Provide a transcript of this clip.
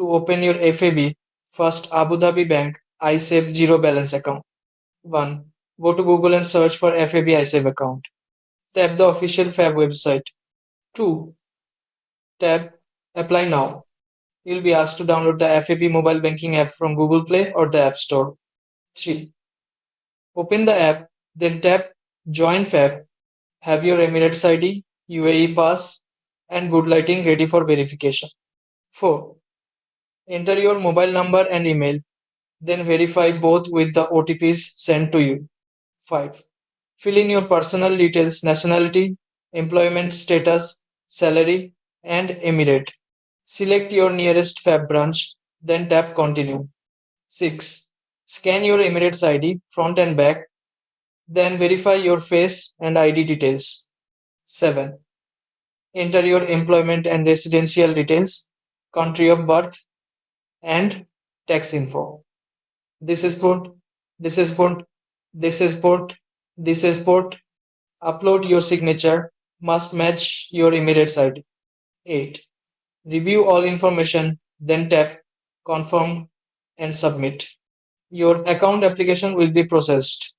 To open your FAB, first Abu Dhabi Bank iSave zero balance account. 1. Go to Google and search for FAB iSave account. Tap the official FAB website. 2. Tap Apply Now. You'll be asked to download the FAB mobile banking app from Google Play or the App Store. 3. Open the app, then tap Join FAB. Have your Emirates ID, UAE pass, and good lighting ready for verification. 4. Enter your mobile number and email, then verify both with the OTPs sent to you. 5. Fill in your personal details, nationality, employment status, salary, and emirate. Select your nearest FAB branch, then tap Continue. 6. Scan your Emirates ID, front and back, then verify your face and ID details. 7. Enter your employment and residential details, country of birth, and tax info. This is put, this is put, this is put, this is put. Upload your signature, must match your Emirates ID. 8. Review all information, then tap Confirm and Submit. Your account application will be processed.